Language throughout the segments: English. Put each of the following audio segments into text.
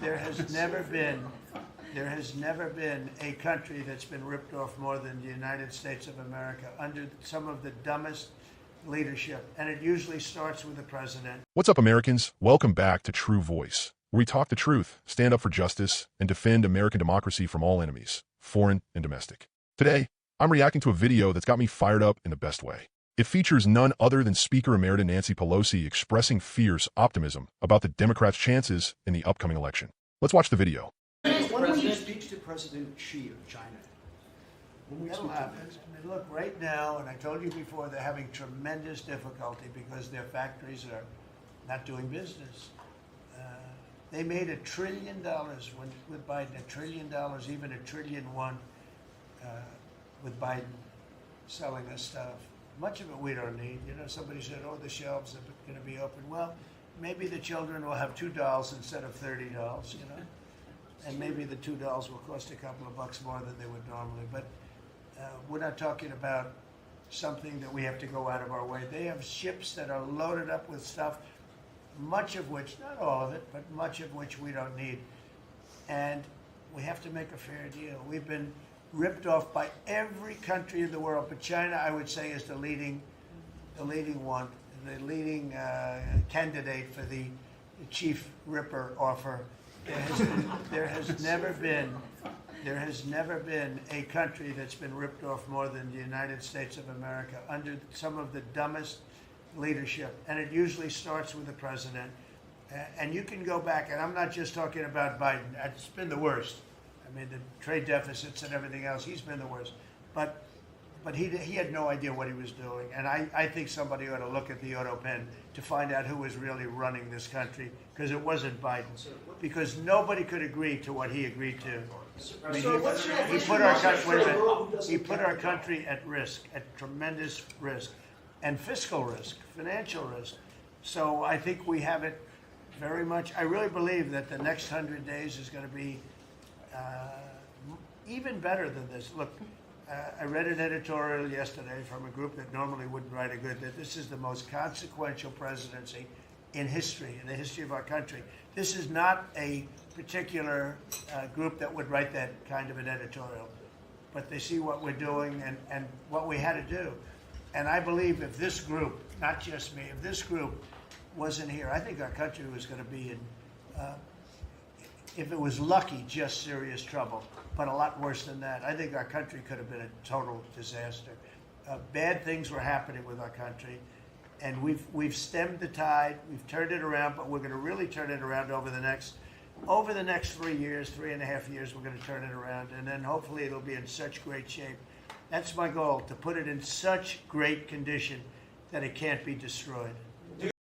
there has never been a country that's been ripped off more than the United States of America under some of the dumbest leadership, and it usually starts with the president. What's up, Americans? Welcome back to True Voice, where we talk the truth, stand up for justice, and defend American democracy from all enemies, foreign and domestic. Today, I'm reacting to a video that's got me fired up in the best way. It features none other than Speaker Emerita Nancy Pelosi expressing fierce optimism about the Democrats' chances in the upcoming election. Let's watch the video. When will you speak to President Xi of China? That'll happen. I mean, look, right now, and I told you before, they're having tremendous difficulty because their factories are not doing business. They made $1 trillion with Biden, $1 trillion, even $1.1 trillion with Biden selling us stuff. Much of it we don't need. You know, somebody said, oh, the shelves are going to be open. Well, maybe the children will have $2 instead of $30, you know. And maybe the $2 will cost a couple of bucks more than they would normally. But we're not talking about something that we have to go out of our way. They have ships that are loaded up with stuff, much of which, not all of it, but much of which we don't need. And we have to make a fair deal. We've been ripped off by every country in the world, but China, I would say, is the leading one, the leading candidate for the chief ripper offer. There has never been a country that's been ripped off more than the United States of America under some of the dumbest leadership, and it usually starts with the president. And you can go back, and I'm not just talking about Biden. It's been the worst. I mean, the trade deficits and everything else, he's been the worst. But he had no idea what he was doing. And I think somebody ought to look at the auto pen to find out who was really running this country, because it wasn't Biden. Because nobody could agree to what he agreed to. I mean, he put our country at risk, at tremendous risk, and fiscal risk, financial risk. So I think we have it very much. I really believe that the next 100 days is going to be even better than this. Look, I read an editorial yesterday from a group that normally wouldn't write a good, that this is the most consequential presidency in history, in the history of our country. This is not a particular group that would write that kind of an editorial, but they see what we're doing and what we had to do. And I believe if this group, not just me, if this group wasn't here, I think our country was going to be in, if it was lucky, just serious trouble, but a lot worse than that. I think our country could have been a total disaster. Bad things were happening with our country, and we've stemmed the tide, we've turned it around, but we're going to really turn it around over the next 3 years, 3.5 years, we're going to turn it around, and then hopefully it'll be in such great shape. That's my goal, to put it in such great condition that it can't be destroyed.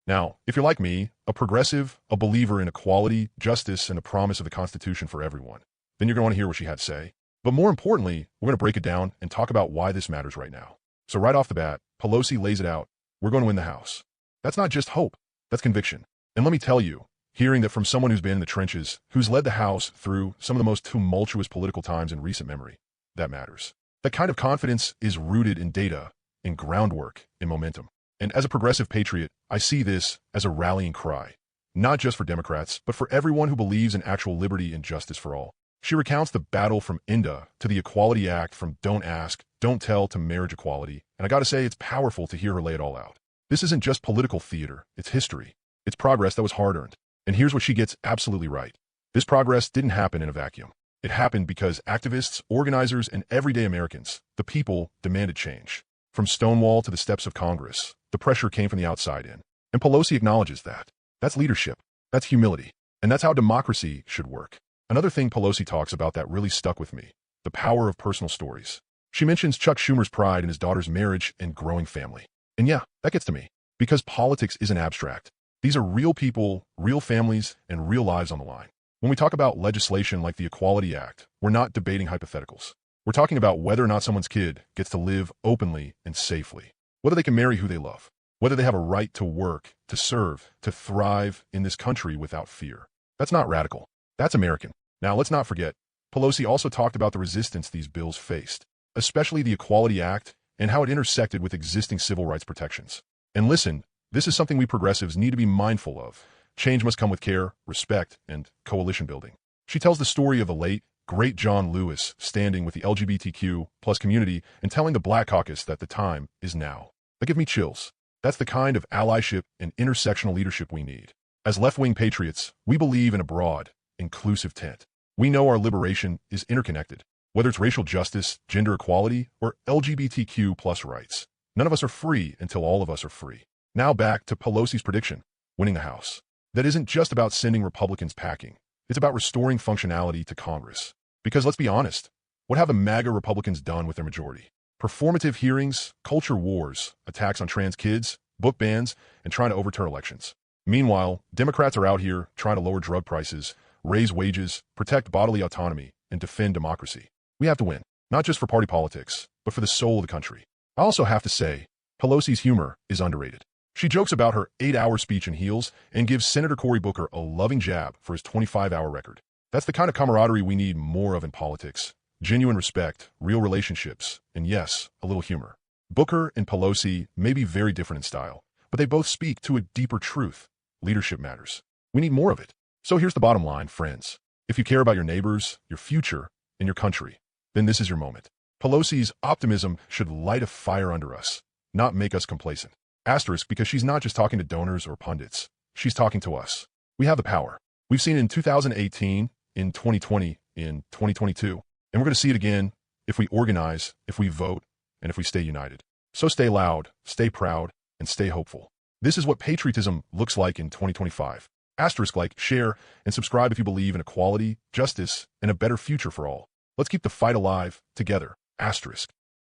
Now, if you're like me, a progressive, a believer in equality, justice, and the promise of the Constitution for everyone, then you're going to want to hear what she had to say. But more importantly, we're going to break it down and talk about why this matters right now. So right off the bat, Pelosi lays it out. We're going to win the House. That's not just hope, that's conviction. And let me tell you, hearing that from someone who's been in the trenches, who's led the House through some of the most tumultuous political times in recent memory, that matters. That kind of confidence is rooted in data, in groundwork, in momentum. And as a progressive patriot, I see this as a rallying cry, not just for Democrats, but for everyone who believes in actual liberty and justice for all. She recounts the battle from INDA to the Equality Act, from don't ask, don't tell to marriage equality, and I gotta say it's powerful to hear her lay it all out. This isn't just political theater, it's history. It's progress that was hard-earned. And here's what she gets absolutely right. This progress didn't happen in a vacuum. It happened because activists, organizers, and everyday Americans, the people, demanded change. From Stonewall to the steps of Congress, the pressure came from the outside in. And Pelosi acknowledges that. That's leadership. That's humility. And that's how democracy should work. Another thing Pelosi talks about that really stuck with me, the power of personal stories. She mentions Chuck Schumer's pride in his daughter's marriage and growing family. And yeah, that gets to me, because politics isn't abstract. These are real people, real families, and real lives on the line. When we talk about legislation like the Equality Act, we're not debating hypotheticals. We're talking about whether or not someone's kid gets to live openly and safely, whether they can marry who they love, whether they have a right to work, to serve, to thrive in this country without fear. That's not radical. That's American. Now, let's not forget, Pelosi also talked about the resistance these bills faced, especially the Equality Act and how it intersected with existing civil rights protections. And listen, this is something we progressives need to be mindful of. change must come with care, respect, and coalition building. She tells the story of the late, great John Lewis standing with the LGBTQ plus community and telling the Black Caucus that the time is now. That gives me chills. That's the kind of allyship and intersectional leadership we need. As left-wing patriots, we believe in a broad, inclusive tent. We know our liberation is interconnected, whether it's racial justice, gender equality, or LGBTQ plus rights. None of us are free until all of us are free. Now back to Pelosi's prediction, winning the House. That isn't just about sending Republicans packing. It's about restoring functionality to Congress. Because let's be honest, what have the MAGA Republicans done with their majority? Performative hearings, culture wars, attacks on trans kids, book bans, and trying to overturn elections. Meanwhile, Democrats are out here trying to lower drug prices, raise wages, protect bodily autonomy, and defend democracy. We have to win, not just for party politics, but for the soul of the country. I also have to say, Pelosi's humor is underrated. She jokes about her 8-hour speech in heels and gives Senator Cory Booker a loving jab for his 25-hour record. That's the kind of camaraderie we need more of in politics. Genuine respect, real relationships, and yes, a little humor. Booker and Pelosi may be very different in style, but they both speak to a deeper truth. Leadership matters. We need more of it. So here's the bottom line, friends. If you care about your neighbors, your future, and your country, then this is your moment. Pelosi's optimism should light a fire under us, not make us complacent. Asterisk, because she's not just talking to donors or pundits. She's talking to us. We have the power. We've seen it in 2018, in 2020, in 2022, and we're going to see it again if we organize, if we vote, and if we stay united. So stay loud, stay proud, and stay hopeful. This is what patriotism looks like in 2025. Asterisk, like, share, and subscribe if you believe in equality, justice, and a better future for all. Let's keep the fight alive together. Asterisk.